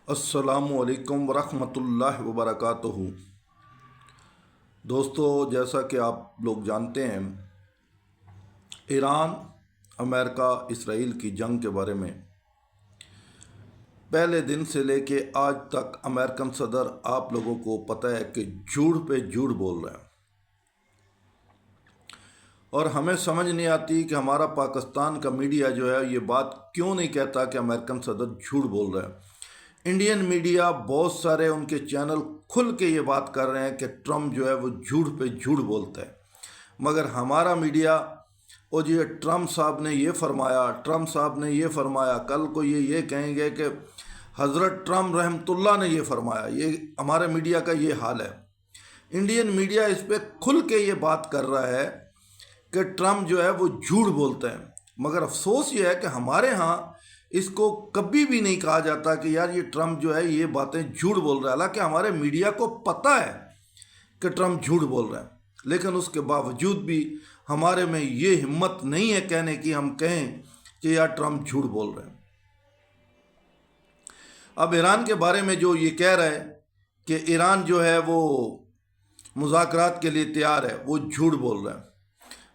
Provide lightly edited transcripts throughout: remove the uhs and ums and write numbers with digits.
अस्सलामुअलैकुम वरहमतुल्लाहि वबरकातुहू। दोस्तों, जैसा कि आप लोग जानते हैं, ईरान अमेरिका इसराइल की जंग के बारे में पहले दिन से लेके आज तक अमेरिकन सदर आप लोगों को पता है कि झूठ पे झूठ बोल रहे हैं और हमें समझ नहीं आती कि हमारा पाकिस्तान का मीडिया जो है ये बात क्यों नहीं कहता कि अमेरिकन सदर झूठ बोल रहे हैं। इंडियन मीडिया बहुत सारे उनके चैनल खुल के ये बात कर रहे हैं कि ट्रम्प जो है वो झूठ पे झूठ बोलता है, मगर हमारा मीडिया और ये ट्रम्प साहब ने ये फरमाया, ट्रम्प साहब ने ये फरमाया, कल को ये कहेंगे कि हज़रत ट्रम्प रहमतुल्लाह ने ये फरमाया। ये हमारे मीडिया का ये हाल है। इंडियन मीडिया इस पर खुल के ये बात कर रहा है कि ट्रम्प जो है वो झूठ बोलते हैं, मगर अफसोस ये है कि हमारे यहाँ इसको कभी भी नहीं कहा जाता कि यार ये ट्रम्प जो है ये बातें झूठ बोल रहा है। हालांकि हमारे मीडिया को पता है कि ट्रम्प झूठ बोल रहा है, लेकिन उसके बावजूद भी हमारे में ये हिम्मत नहीं है कहने की, हम कहें कि यार ट्रम्प झूठ बोल रहे हैं। अब ईरान के बारे में जो ये कह रहा है कि ईरान जो है वो मुज़ाकरात के लिए तैयार है, वो झूठ बोल रहा है।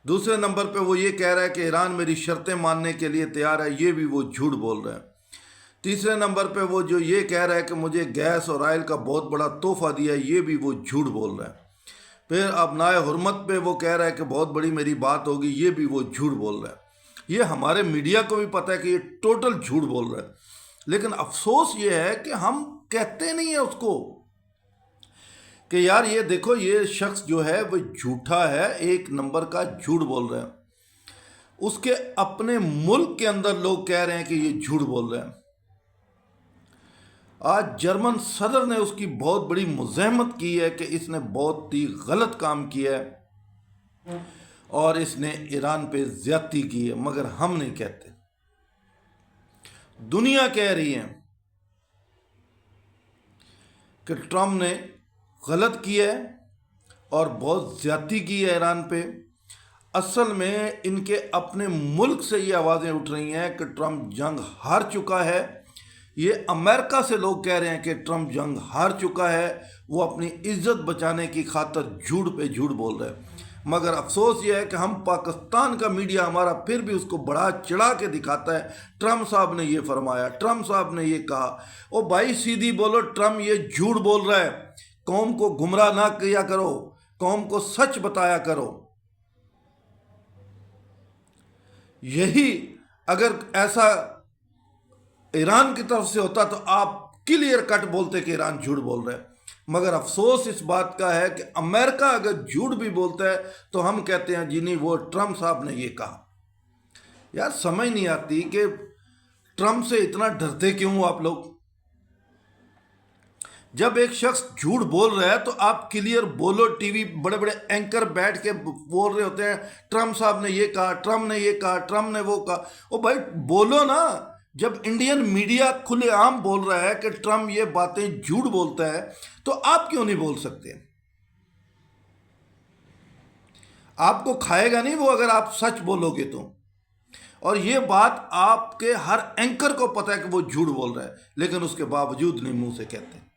दूसरे नंबर पे वो ये कह रहा है कि ईरान मेरी शर्तें मानने के लिए तैयार है, ये भी वो झूठ बोल रहा है। तीसरे नंबर पे वो जो ये कह रहा है कि मुझे गैस और ऑयल का बहुत बड़ा तोहफा दिया है, ये भी वो झूठ बोल रहा है। फिर अपनाए हुर्मत पे वो कह रहा है कि बहुत बड़ी मेरी बात होगी, ये भी वो झूठ बोल रहा है। ये हमारे मीडिया को भी पता है कि ये टोटल झूठ बोल रहा है, लेकिन अफसोस ये है कि हम कहते नहीं है उसको कि यार ये देखो ये शख्स जो है वो झूठा है, एक नंबर का झूठ बोल रहे हैं। उसके अपने मुल्क के अंदर लोग कह रहे हैं कि ये झूठ बोल रहे हैं। आज जर्मन सदर ने उसकी बहुत बड़ी मुज़ाहमत की है कि इसने बहुत ही गलत काम किया है और इसने ईरान पे ज्यादती की है, मगर हम नहीं कहते, दुनिया कह रही है कि ट्रम्प ने गलत किया है और बहुत ज्यादती की है ईरान पे। असल में इनके अपने मुल्क से ये आवाज़ें उठ रही हैं कि ट्रम्प जंग हार चुका है। ये अमेरिका से लोग कह रहे हैं कि ट्रम्प जंग हार चुका है, वो अपनी इज्जत बचाने की खातिर झूठ पे झूठ बोल रहे हैं। मगर अफसोस ये है कि हम पाकिस्तान का मीडिया हमारा फिर भी उसको बढ़ा चढ़ा के दिखाता है। ट्रम्प साहब ने ये फरमाया, ट्रम्प साहब ने ये कहा। ओ भाई सीधी बोलो, ट्रम्प ये झूठ बोल रहा है। कौम को गुमराह ना किया करो, कौम को सच बताया करो। यही अगर ऐसा ईरान की तरफ से होता तो आप क्लियर कट बोलते कि ईरान झूठ बोल रहा है। मगर अफसोस इस बात का है कि अमेरिका अगर झूठ भी बोलता है तो हम कहते हैं जी नहीं, वो ट्रम्प साहब ने ये कहा। यार समझ नहीं आती कि ट्रम्प से इतना डरते क्यों आप लोग। जब एक शख्स झूठ बोल रहा है तो आप क्लियर बोलो। टीवी बड़े बड़े एंकर बैठ के बोल रहे होते हैं ट्रम्प साहब ने ये कहा, ट्रम्प ने ये कहा, ट्रम्प ने वो कहा। ओ भाई बोलो ना। जब इंडियन मीडिया खुलेआम बोल रहा है कि ट्रम्प ये बातें झूठ बोलता है, तो आप क्यों नहीं बोल सकते? आपको खाएगा नहीं वो अगर आप सच बोलोगे तो। और ये बात आपके हर एंकर को पता है कि वो झूठ बोल रहा है, लेकिन उसके बावजूद नहीं मुंह से कहते।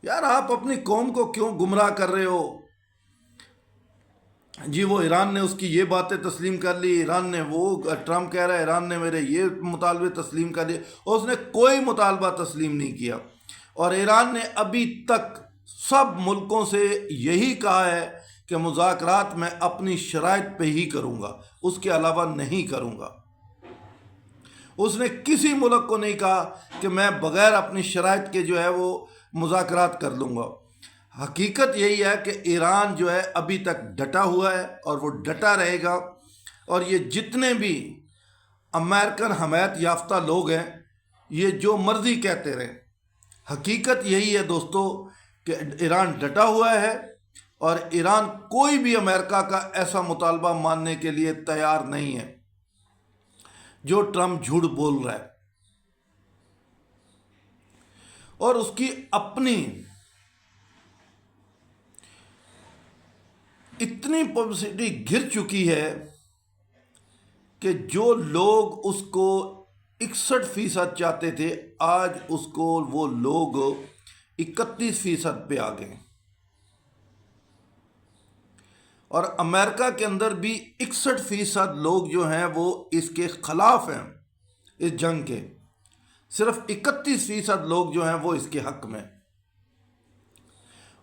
यार आप अपनी कौम को क्यों गुमराह कर रहे हो? जी वो ईरान ने उसकी ये बातें तस्लीम कर ली, ईरान ने वो, ट्रम्प कह रहा है ईरान ने मेरे ये मुतालबे तस्लीम कर लिए, और उसने कोई मुतालबा तस्लीम नहीं किया। और ईरान ने अभी तक सब मुल्कों से यही कहा है कि मुज़ाकरात मैं अपनी शराइत पे ही करूँगा, उसके अलावा नहीं करूँगा। उसने किसी मुल्क को नहीं कहा कि मैं बग़ैर अपनी शराइत के जो है वो मुज़ाकरात कर लूँगा। हकीकत यही है कि ईरान जो है अभी तक डटा हुआ है और वो डटा रहेगा। और ये जितने भी अमेरिकन हमायत याफ्ता लोग हैं ये जो मर्जी कहते रहे, हकीकत यही है दोस्तों कि ईरान डटा हुआ है और ईरान कोई भी अमेरिका का ऐसा मुतालबा मानने के लिए तैयार नहीं है जो ट्रम्प झूठ बोल रहा है। और उसकी अपनी इतनी पब्लिसिटी गिर चुकी है कि जो लोग उसको 61% चाहते थे, आज उसको वो लोग 31% पे आ गए। और अमेरिका के अंदर भी 61% लोग जो हैं वो इसके खिलाफ हैं, इस जंग के। सिर्फ 31% लोग जो हैं वो इसके हक में।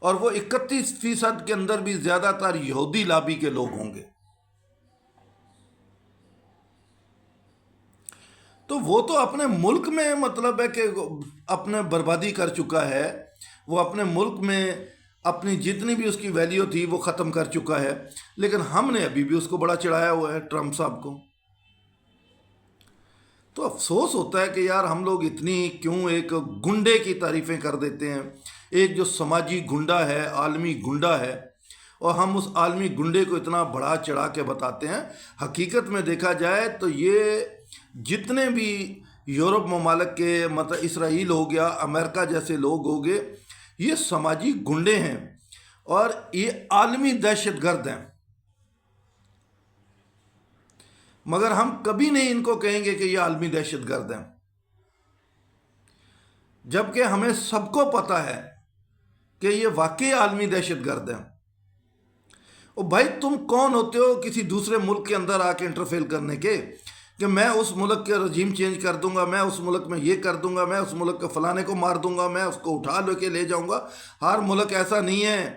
और वो 31% के अंदर भी ज़्यादातर यहूदी लाबी के लोग होंगे। तो वो तो अपने मुल्क में मतलब है कि अपने बर्बादी कर चुका है। वो अपने मुल्क में अपनी जितनी भी उसकी वैल्यू थी वो ख़त्म कर चुका है। लेकिन हमने अभी भी उसको बड़ा चढ़ाया हुआ है, ट्रम्प साहब को। तो अफसोस होता है कि यार हम लोग इतनी क्यों एक गुंडे की तारीफ़ें कर देते हैं। एक जो समाजी गुंडा है, आलमी गुंडा है, और हम उस आलमी गुंडे को इतना बढ़ा चढ़ा के बताते हैं। हकीकत में देखा जाए तो ये जितने भी यूरोप ममालिक के, मतलब इसराइल हो गया, अमेरिका जैसे लोग हो गए, ये समाजी गुंडे हैं और ये आलमी दहशतगर्द हैं। मगर हम कभी नहीं इनको कहेंगे कि ये आलमी दहशतगर्द हैं, जबकि हमें सबको पता है कि ये वाकई आलमी दहशतगर्द हैं। और भाई तुम कौन होते हो किसी दूसरे मुल्क के अंदर आके इंटरफेयर करने के, कि मैं उस मुल्क के रजीम चेंज कर दूंगा, मैं उस मुल्क में ये कर दूंगा, मैं उस मुल्क के फलाने को मार दूंगा, मैं उसको उठा लेके ले जाऊंगा। हर मुल्क ऐसा नहीं है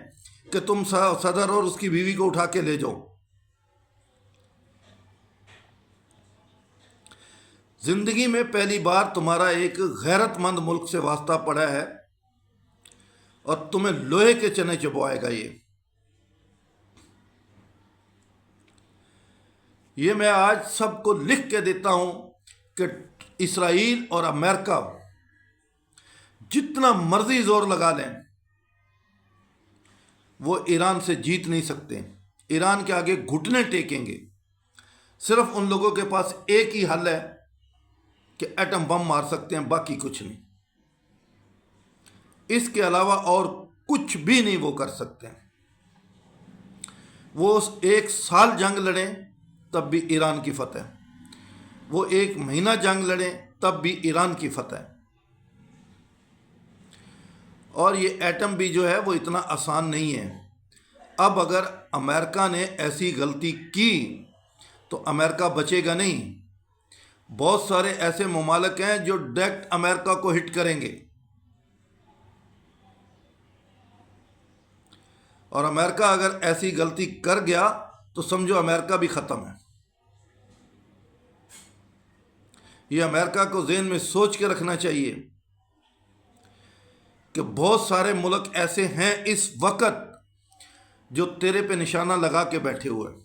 कि तुम सदर और उसकी बीवी को उठा के ले जाओ। जिंदगी में पहली बार तुम्हारा एक गैरतमंद मुल्क से वास्ता पड़ा है और तुम्हें लोहे के चने चबवाएगा। ये मैं आज सबको लिख के देता हूं कि इसराइल और अमेरिका जितना मर्जी जोर लगा लें, वो ईरान से जीत नहीं सकते। ईरान के आगे घुटने टेकेंगे। सिर्फ उन लोगों के पास एक ही हल है कि एटम बम मार सकते हैं, बाकी कुछ नहीं। इसके अलावा और कुछ भी नहीं वो कर सकते हैं। वो 1 साल जंग लड़ें तब भी ईरान की फतह, वो 1 महीना जंग लड़ें तब भी ईरान की फतह। और ये एटम भी जो है वो इतना आसान नहीं है। अब अगर अमेरिका ने ऐसी गलती की तो अमेरिका बचेगा नहीं। बहुत सारे ऐसे ममालिक हैं जो डायरेक्ट अमेरिका को हिट करेंगे, और अमेरिका अगर ऐसी गलती कर गया तो समझो अमेरिका भी ख़त्म है। ये अमेरिका को ज़हन में सोच के रखना चाहिए कि बहुत सारे मुल्क ऐसे हैं इस वक्त जो तेरे पे निशाना लगा के बैठे हुए हैं।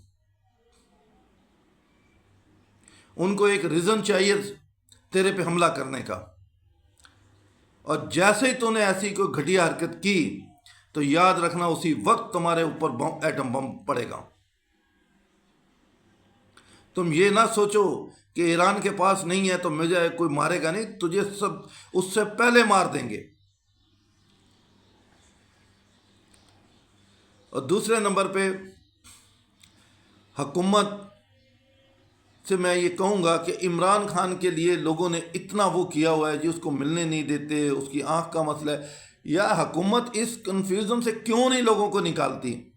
उनको एक रीज़न चाहिए तेरे पे हमला करने का, और जैसे ही तूने ऐसी कोई घटिया हरकत की तो याद रखना उसी वक्त तुम्हारे ऊपर एटम बम पड़ेगा। तुम ये ना सोचो कि ईरान के पास नहीं है तो मुझे कोई मारेगा नहीं, तुझे सब उससे पहले मार देंगे। और दूसरे नंबर पे हुकूमत से मैं ये कहूँगा कि इमरान खान के लिए लोगों ने इतना वो किया हुआ है जी, उसको मिलने नहीं देते, उसकी आँख का मसला है। या हुकूमत इस कन्फ्यूज़न से क्यों नहीं लोगों को निकालती?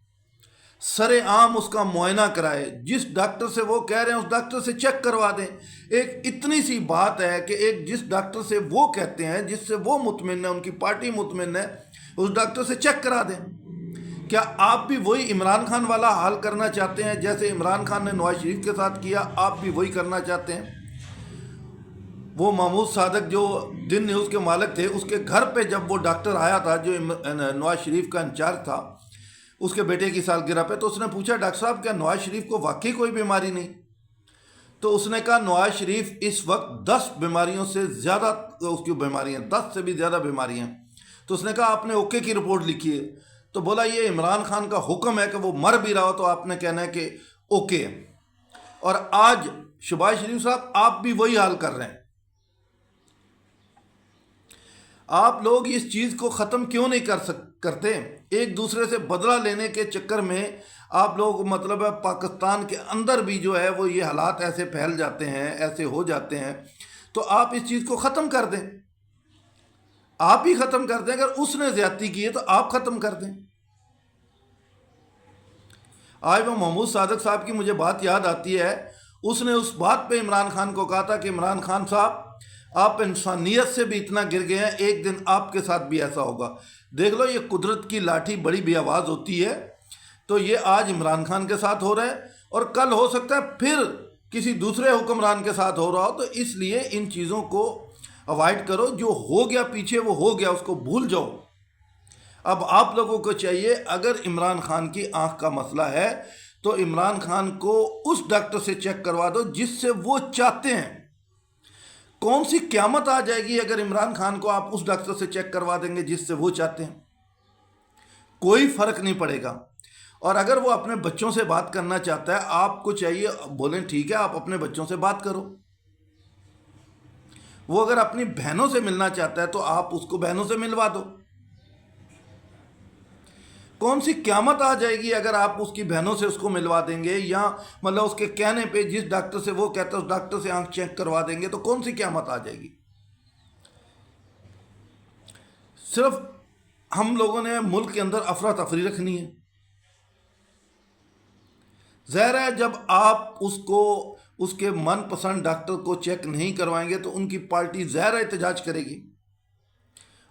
सरेआम उसका मुआयना कराए। जिस डॉक्टर से वो कह रहे हैं उस डॉक्टर से चेक करवा दें। एक इतनी सी बात है कि एक जिस डॉक्टर से वो कहते हैं, जिससे वो मुतमिन है, उनकी पार्टी मुतमिन है, उस डॉक्टर से चेक करा दें। क्या आप भी वही इमरान खान वाला हाल करना चाहते हैं? जैसे इमरान खान ने नवाज शरीफ के साथ किया, आप भी वही करना चाहते हैं? वो महमूद सादक जो दिन न्यूज़ के मालिक थे, उसके घर पे जब वो डॉक्टर आया था जो नवाज शरीफ का इंचार्ज था, उसके बेटे की सालगिरह पे, तो उसने पूछा डॉक्टर साहब क्या नवाज शरीफ को वाकई कोई बीमारी नहीं? तो उसने कहा नवाज शरीफ इस वक्त 10 बीमारियों से ज़्यादा उसकी बीमारियाँ, 10 से भी ज़्यादा बीमारियाँ। तो उसने कहा आपने ओके की रिपोर्ट लिखी है। तो बोला ये इमरान खान का हुक्म है कि वो मर भी रहा हो तो आपने कहना है कि ओके है। और आज शहबाज शरीफ साहब आप भी वही हाल कर रहे हैं। आप लोग इस चीज़ को ख़त्म क्यों नहीं करते? एक दूसरे से बदला लेने के चक्कर में आप लोग मतलब है पाकिस्तान के अंदर भी जो है वो ये हालात ऐसे फैल जाते हैं, ऐसे हो जाते हैं। तो आप इस चीज़ को ख़त्म कर दें, आप ही ख़त्म कर दें। अगर उसने ज़्यादती की है तो आप ख़त्म कर दें। आज वो महमूद सादिक साहब की मुझे बात याद आती है, उसने उस बात पे इमरान खान को कहा था कि इमरान खान साहब, आप इंसानियत से भी इतना गिर गए हैं, एक दिन आपके साथ भी ऐसा होगा। देख लो, ये कुदरत की लाठी बड़ी बेआवाज़ होती है। तो ये आज इमरान खान के साथ हो रहा है और कल हो सकता है फिर किसी दूसरे हुक्मरान के साथ हो रहा हो। तो इसलिए इन चीज़ों को अवॉइड करो। जो हो गया पीछे वो हो गया, उसको भूल जाओ। अब आप लोगों को चाहिए, अगर इमरान खान की आंख का मसला है तो इमरान खान को उस डॉक्टर से चेक करवा दो जिससे वो चाहते हैं। कौन सी क़यामत आ जाएगी अगर इमरान खान को आप उस डॉक्टर से चेक करवा देंगे जिससे वो चाहते हैं? कोई फ़र्क नहीं पड़ेगा। और अगर वो अपने बच्चों से बात करना चाहता है, आपको चाहिए बोलें ठीक है, आप अपने बच्चों से बात करो। वो अगर अपनी बहनों से मिलना चाहता है तो आप उसको बहनों से मिलवा दो। कौन सी क़यामत आ जाएगी अगर आप उसकी बहनों से उसको मिलवा देंगे, या मतलब उसके कहने पे जिस डॉक्टर से वो कहता है उस डॉक्टर से आंख चेक करवा देंगे, तो कौन सी क़यामत आ जाएगी? सिर्फ हम लोगों ने मुल्क के अंदर अफरा तफरी रखनी है। ज़ाहिर है, जब आप उसको उसके मनपसंद डॉक्टर को चेक नहीं करवाएंगे तो उनकी पार्टी ज़ाहिर है एहतजाज करेगी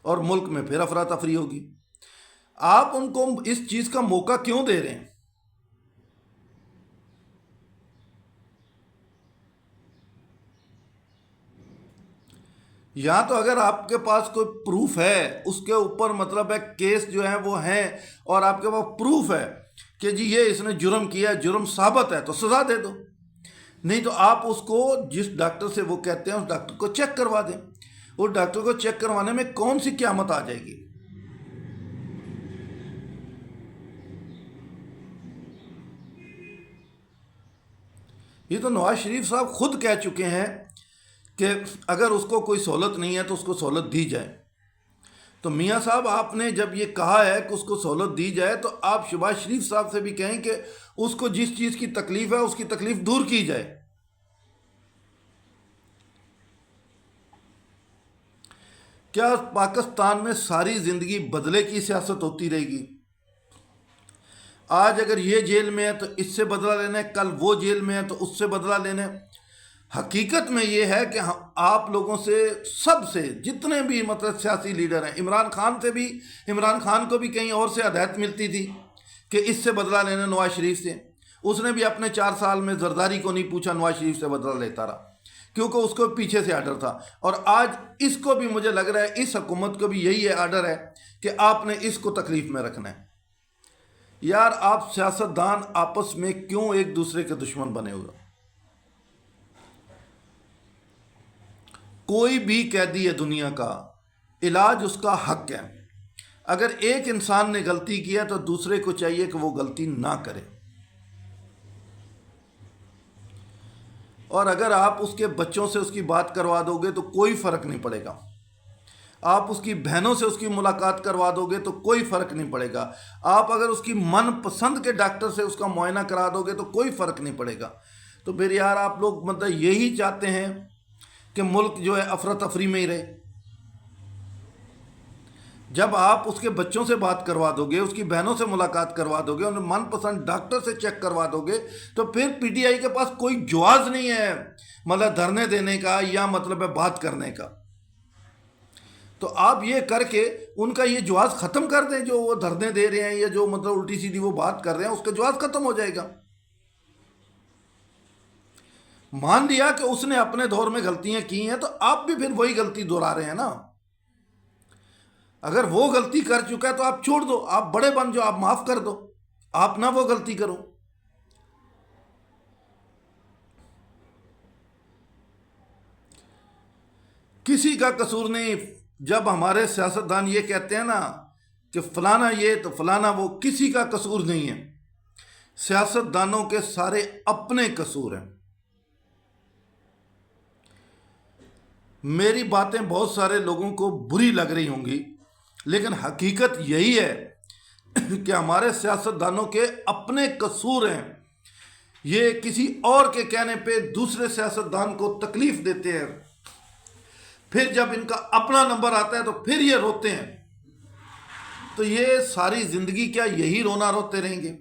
और मुल्क में फिर अफरा तफरी होगी। आप उनको इस चीज़ का मौका क्यों दे रहे हैं? या तो अगर आपके पास कोई प्रूफ है, उसके ऊपर मतलब है केस जो है वो है, और आपके पास प्रूफ है कि जी ये इसने जुर्म किया, जुर्म साबित है, तो सज़ा दे दो। नहीं तो आप उसको जिस डॉक्टर से वो कहते हैं उस डॉक्टर को चेक करवा दें। उस डॉक्टर को चेक करवाने में कौन सी क़यामत आ जाएगी? ये तो नवाज शरीफ साहब खुद कह चुके हैं कि अगर उसको कोई सहूलत नहीं है तो उसको सहूलत दी जाए। तो मियाँ साहब, आपने जब ये कहा है कि उसको सहूलत दी जाए, तो आप शहबाज शरीफ साहब से भी कहें कि उसको जिस चीज़ की तकलीफ़ है उसकी तकलीफ़ दूर की जाए। क्या पाकिस्तान में सारी ज़िंदगी बदले की सियासत होती रहेगी? आज अगर ये जेल में है तो इससे बदला लेना है, कल वो जेल में है तो उससे बदला लेना है। हकीकत में ये है कि आप लोगों से, सबसे, जितने भी मतलब सियासी लीडर हैं, इमरान खान से भी, इमरान खान को भी कहीं और से हदायत मिलती थी कि इससे बदला लेना नवाज शरीफ से। उसने भी अपने 4 साल में जरदारी को नहीं पूछा, नवाज शरीफ से बदला लेता रहा, क्योंकि उसको पीछे से आर्डर था। और आज इसको भी मुझे लग रहा है, इस हुकूमत को भी यही है आर्डर है कि आपने इसको तकलीफ़ में रखना है। यार, आप सियासतदान आपस में क्यों एक दूसरे के दुश्मन बने हुए? कोई भी कैदी है दुनिया का, इलाज उसका हक है। अगर एक इंसान ने गलती किया तो दूसरे को चाहिए कि वो गलती ना करे। और अगर आप उसके बच्चों से उसकी बात करवा दोगे तो कोई फ़र्क नहीं पड़ेगा। आप उसकी बहनों से उसकी मुलाकात करवा दोगे तो कोई फ़र्क नहीं पड़ेगा। आप अगर उसकी मनपसंद के डॉक्टर से उसका मुआयना करा दोगे तो कोई फ़र्क नहीं पड़ेगा। तो फिर यार, आप लोग मतलब यही चाहते हैं कि मुल्क जो है अफरा तफरी में ही रहे। जब आप उसके बच्चों से बात करवा दोगे, उसकी बहनों से मुलाकात करवा दोगे, उन्हें मनपसंद डॉक्टर से चेक करवा दोगे, तो फिर पीटीआई के पास कोई जवाज़ नहीं है मतलब धरने देने का या मतलब है बात करने का। तो आप ये करके उनका ये जवाज़ ख़त्म कर दें, जो वो धरने दे रहे हैं या जो मतलब उल्टी सीधी वो बात कर रहे हैं, उसका जवाज़ ख़त्म हो जाएगा। मान लिया कि उसने अपने दौर में गलतियां की हैं, तो आप भी फिर वही गलती दोहरा रहे हैं ना। अगर वो गलती कर चुका है तो आप छोड़ दो, आप बड़े बन जाओ, आप माफ़ कर दो, आप ना वो गलती करो। किसी का कसूर नहीं। जब हमारे सियासतदान ये कहते हैं ना कि फलाना ये तो फलाना वो, किसी का कसूर नहीं है। सियासतदानों के सारे अपने कसूर हैं। मेरी बातें बहुत सारे लोगों को बुरी लग रही होंगी, लेकिन हकीकत यही है कि हमारे सियासतदानों के अपने कसूर हैं। ये किसी और के कहने पे दूसरे सियासतदान को तकलीफ़ देते हैं। फिर जब इनका अपना नंबर आता है तो फिर ये रोते हैं। तो ये सारी जिंदगी क्या यही रोना रोते रहेंगे?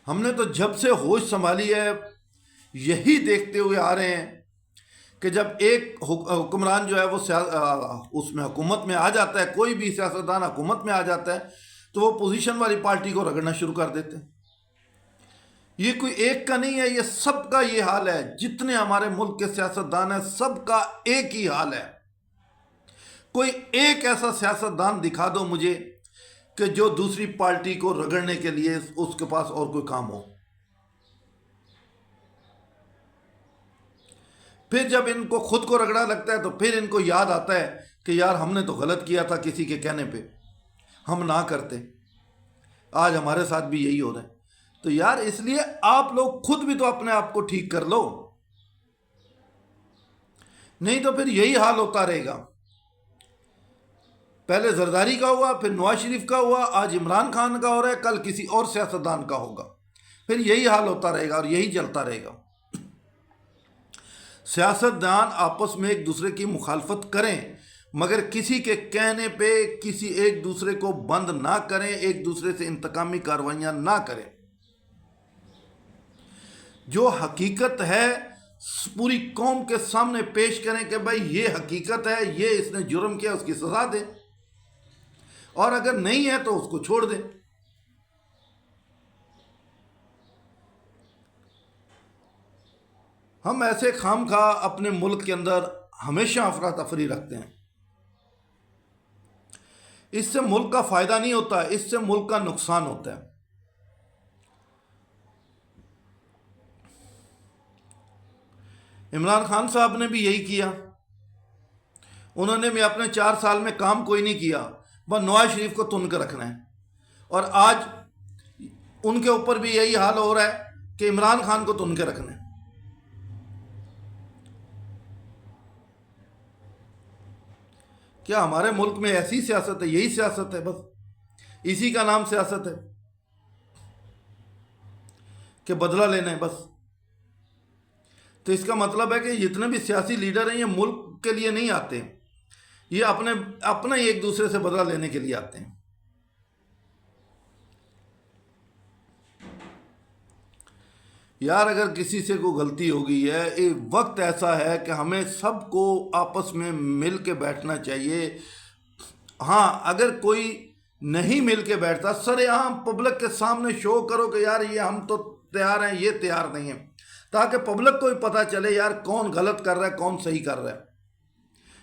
हमने तो जब से होश संभाली है यही देखते हुए आ रहे हैं कि जब एक हुक्मरान जो है वो उसमें हुकूमत में आ जाता है, कोई भी सियासतदान हुकूमत में आ जाता है, तो वो पोजीशन वाली पार्टी को रगड़ना शुरू कर देते हैं। ये कोई एक का नहीं है, ये सबका ये हाल है। जितने हमारे मुल्क के सियासतदान हैं सबका एक ही हाल है। कोई एक ऐसा सियासतदान दिखा दो मुझे कि जो दूसरी पार्टी को रगड़ने के लिए उसके पास और कोई काम हो। फिर जब इनको खुद को रगड़ा लगता है तो फिर इनको याद आता है कि यार हमने तो गलत किया था, किसी के कहने पे हम ना करते, आज हमारे साथ भी यही हो रहा है। तो यार इसलिए आप लोग खुद भी तो अपने आप को ठीक कर लो, नहीं तो फिर यही हाल होता रहेगा। पहले जरदारी का हुआ, फिर नवाज शरीफ का हुआ, आज इमरान खान का हो रहा है, कल किसी और सियासतदान का होगा। फिर यही हाल होता रहेगा और यही चलता रहेगा। सियासतदान आपस में एक दूसरे की मुखालफत करें, मगर किसी के कहने पे किसी एक दूसरे को बंद ना करें, एक दूसरे से इंतकामी कार्रवाइयां ना करें। जो हकीकत है पूरी कौम के सामने पेश करें कि भाई ये हकीकत है, ये इसने जुर्म किया, उसकी सजा दें, और अगर नहीं है तो उसको छोड़ दें। हम ऐसे खामखा अपने मुल्क के अंदर हमेशा अफरा तफरी रखते हैं। इससे मुल्क का फायदा नहीं होता, इससे मुल्क का नुकसान होता है। इमरान खान साहब ने भी यही किया। उन्होंने भी अपने 4 साल में काम कोई नहीं किया, बस नवाज शरीफ को तुन कर रखना है। और आज उनके ऊपर भी यही हाल हो रहा है कि इमरान खान को तुन के रखना है। क्या हमारे मुल्क में ऐसी सियासत है? यही सियासत है, बस इसी का नाम सियासत है कि बदला लेना है बस। तो इसका मतलब है कि जितने भी सियासी लीडर हैं ये मुल्क के लिए नहीं आते, ये अपने ही एक दूसरे से बदला लेने के लिए आते हैं। यार अगर किसी से कोई गलती हो गई है, एक वक्त ऐसा है कि हमें सबको आपस में मिल के बैठना चाहिए। हाँ, अगर कोई नहीं मिल के बैठता, सरेआम पब्लिक के सामने शो करो कि यार ये हम तो तैयार हैं, ये तैयार नहीं है, ताकि पब्लिक को भी पता चले यार कौन गलत कर रहा है, कौन सही कर रहा है।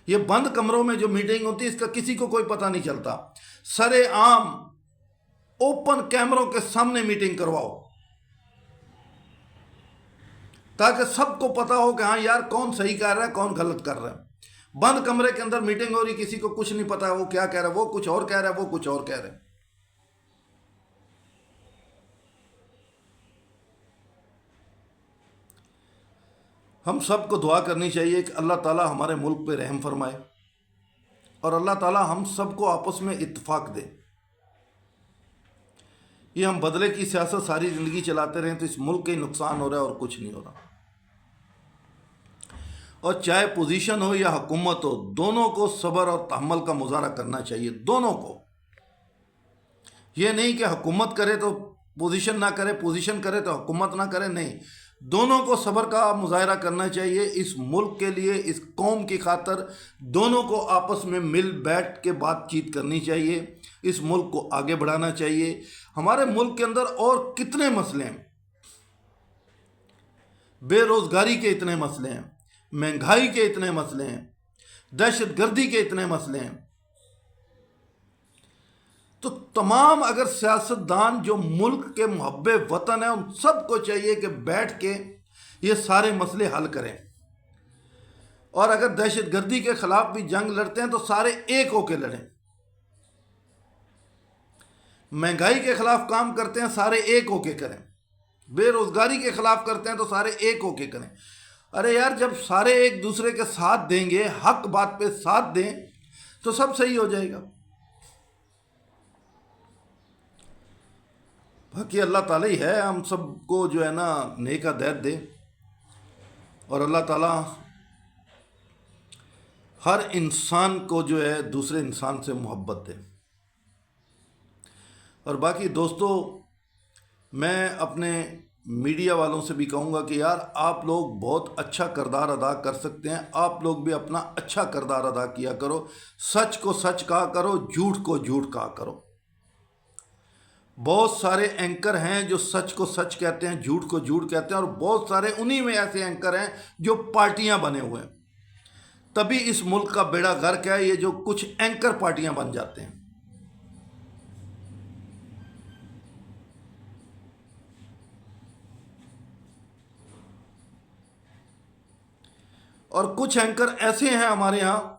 ये बंद कमरों में जो मीटिंग होती है इसका किसी को कोई पता नहीं चलता। सरेआम ओपन कैमरों के सामने मीटिंग करवाओ, ताकि सबको पता हो कि हाँ यार कौन सही कर रहा है, कौन गलत कर रहा है। बंद कमरे के अंदर मीटिंग हो रही, किसी को कुछ नहीं पता वो क्या कह रहा है, वो कुछ और कह रहा है, वो कुछ और कह रहा है। हम सबको दुआ करनी चाहिए कि अल्लाह ताला हमारे मुल्क पे रहम फरमाए और अल्लाह ताला हम सबको आपस में इत्तेफाक दे। ये हम बदले की सियासत सारी ज़िंदगी चलाते रहें तो इस मुल्क के ही नुकसान हो रहा है और कुछ नहीं हो रहा। और चाहे पोजीशन हो या हुकूमत हो, दोनों को सब्र और तहम्मुल का मुजाहरा करना चाहिए, दोनों को। ये नहीं कि हुकूमत करे तो पोजीशन ना करे, पोजीशन करे तो हुकूमत ना करे, नहीं, दोनों को सब्र का मुजाहरा करना चाहिए। इस मुल्क के लिए, इस कौम की खातर दोनों को आपस में मिल बैठ के बातचीत करनी चाहिए, इस मुल्क को आगे बढ़ाना चाहिए। हमारे मुल्क के अंदर और कितने मसले हैं, बेरोजगारी के इतने मसले हैं, महंगाई के इतने मसले हैं, दहशतगर्दी के इतने मसले हैं। तो तमाम अगर सियासतदान जो मुल्क के मुहब्बे वतन है, उन सबको चाहिए कि बैठ के ये सारे मसले हल करें। और अगर दहशतगर्दी के खिलाफ भी जंग लड़ते हैं तो सारे एक होकर लड़ें। महंगाई के खिलाफ काम करते हैं, सारे एक होकर करें। बेरोजगारी के खिलाफ करते हैं तो सारे एक होकर करें। अरे यार, जब सारे एक दूसरे के साथ देंगे, हक बात पे साथ दें, तो सब सही हो जाएगा। बाकी अल्लाह ताला ही है, हम सबको जो है ना नेक हिदायत दे, और अल्लाह ताला हर इंसान को जो है दूसरे इंसान से मोहब्बत दे। और बाकी दोस्तों, मैं अपने मीडिया वालों से भी कहूँगा कि यार आप लोग बहुत अच्छा किरदार अदा कर सकते हैं, आप लोग भी अपना अच्छा किरदार अदा किया करो, सच को सच कहा करो, झूठ को झूठ कहा करो। बहुत सारे एंकर हैं जो सच को सच कहते हैं, झूठ को झूठ कहते हैं, और बहुत सारे उन्हीं में ऐसे एंकर हैं जो पार्टियां बने हुए हैं। तभी इस मुल्क का बेड़ा गर्क है, ये जो कुछ एंकर पार्टियां बन जाते हैं। और कुछ एंकर ऐसे हैं हमारे यहाँ,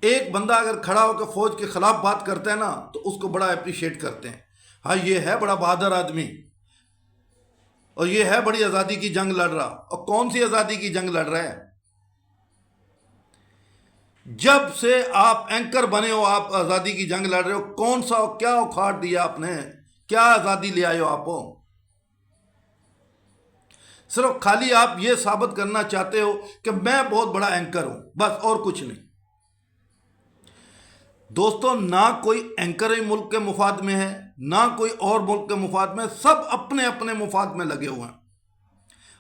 एक बंदा अगर खड़ा होकर फौज के खिलाफ बात करता है ना तो उसको बड़ा अप्रिशिएट करते हैं, हाँ ये है बड़ा बहादुर आदमी, और ये है बड़ी आज़ादी की जंग लड़ रहा। और कौन सी आज़ादी की जंग लड़ रहा है? जब से आप एंकर बने हो आप आज़ादी की जंग लड़ रहे हो। कौन सा क्या उखाड़ दिया आपने, क्या आज़ादी ले आए हो आप? सिर्फ खाली आप ये साबित करना चाहते हो कि मैं बहुत बड़ा एंकर हूं, बस, और कुछ नहीं। दोस्तों, ना कोई एंकर ही मुल्क के मुफाद में है, ना कोई और मुल्क के मुफाद में, सब अपने अपने मुफाद में लगे हुए हैं।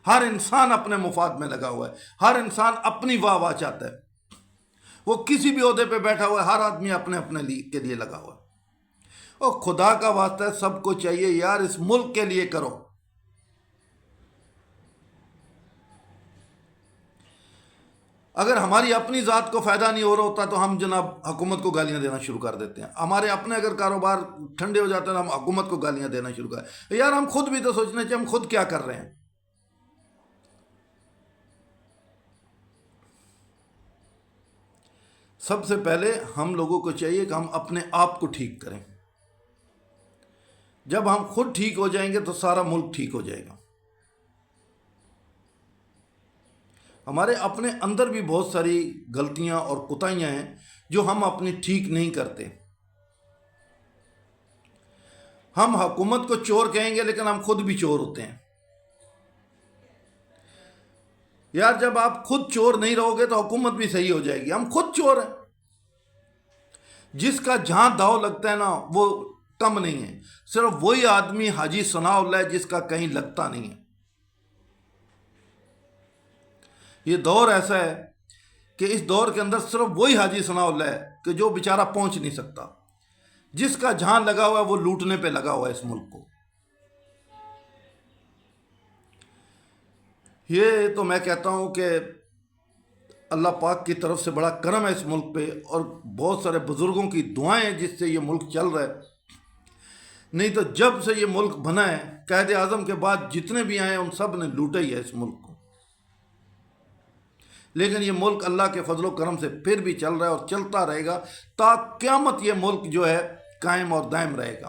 हर इंसान अपने मुफाद में लगा हुआ है, हर इंसान अपनी वाह वाह चाहता है। वो किसी भी ओहदे पे बैठा हुआ है, हर आदमी अपने अपने के लिए लगा हुआ है। और खुदा का वास्ता है, सबको चाहिए यार इस मुल्क के लिए करो। अगर हमारी अपनी ज़ात को फ़ायदा नहीं हो रहा होता तो हम जनाब हुकूमत को गालियां देना शुरू कर देते हैं। हमारे अपने अगर कारोबार ठंडे हो जाते हैं तो हम हुकूमत को गालियां देना शुरू कर। यार हम खुद भी तो सोचना चाहिए हम खुद क्या कर रहे हैं। सबसे पहले हम लोगों को चाहिए कि हम अपने आप को ठीक करें। जब हम खुद ठीक हो जाएंगे तो सारा मुल्क ठीक हो जाएगा। हमारे अपने अंदर भी बहुत सारी गलतियां और कुताहियां हैं जो हम अपनी ठीक नहीं करते। हम हुकूमत को चोर कहेंगे लेकिन हम खुद भी चोर होते हैं। यार जब आप खुद चोर नहीं रहोगे तो हुकूमत भी सही हो जाएगी। हम खुद चोर हैं। जिसका जहां दाव लगता है ना वो कम नहीं है। सिर्फ वही आदमी हाजी सनाउल्लाह है जिसका कहीं लगता नहीं है। ये दौर ऐसा है कि इस दौर के अंदर सिर्फ वही हाजी सनाउल्लाह है कि जो बेचारा पहुंच नहीं सकता। जिसका जहां लगा हुआ है वो लूटने पे लगा हुआ है इस मुल्क को। ये तो मैं कहता हूं कि अल्लाह पाक की तरफ से बड़ा करम है इस मुल्क पे, और बहुत सारे बुजुर्गों की दुआएं हैं जिससे ये मुल्क चल रहा है। नहीं तो जब से ये मुल्क बना है, कायदे आज़म के बाद जितने भी आए उन सब ने लूटा ही है इस मुल्क को। लेकिन ये मुल्क अल्लाह के फजलो करम से फिर भी चल रहा है और चलता रहेगा ता क़यामत। ये मुल्क जो है कायम और दायम रहेगा।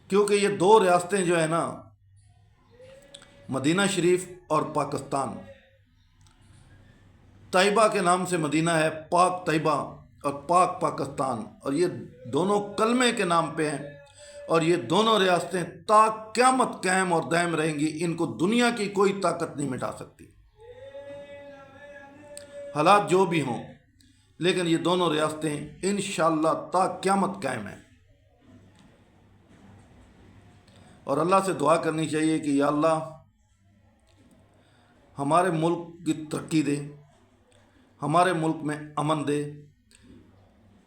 क्योंकि ये दो रियासतें जो है ना, मदीना शरीफ और पाकिस्तान, तैयबा के नाम से मदीना है, पाक तैयबा और पाक पाकिस्तान, और ये दोनों कलमे के नाम पे हैं। और ये दोनों रियासतें ता क़यामत कायम और दायम रहेंगी। इनको दुनिया की कोई ताकत नहीं मिटा सकती, हालात जो भी हों। लेकिन ये दोनों रियासतें इंशाअल्लाह ता क़यामत कायम हैं। और अल्लाह से दुआ करनी चाहिए कि या अल्लाह हमारे मुल्क की तरक्की दे, हमारे मुल्क में अमन दे।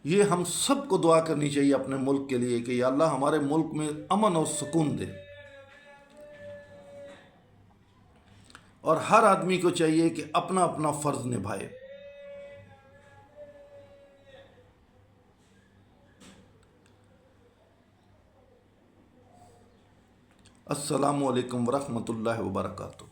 ये हम सब को दुआ करनी चाहिए अपने मुल्क के लिए कि या अल्लाह हमारे मुल्क में अमन और सुकून दे। और हर आदमी को चाहिए कि अपना अपना फ़र्ज़ निभाए। अस्सलामु अलैकुम वरहमतुल्लाहि वबरकातुहू।